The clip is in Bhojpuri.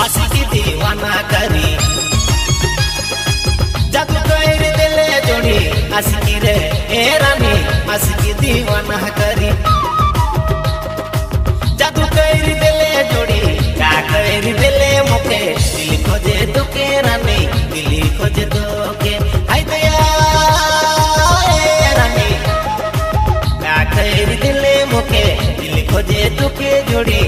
आशिकी दीवाना करी जादू कर दिले जोड़ी आशिकी रे ए रानी आशिकी दीवाना करी जादू कर दिले जोड़ी का कर दिले मुके दिल खोजे दुके रानी दिल खोजे दुके हाय दया ए रानी का कर दिले मुके दिल खोजे दुके जोड़ी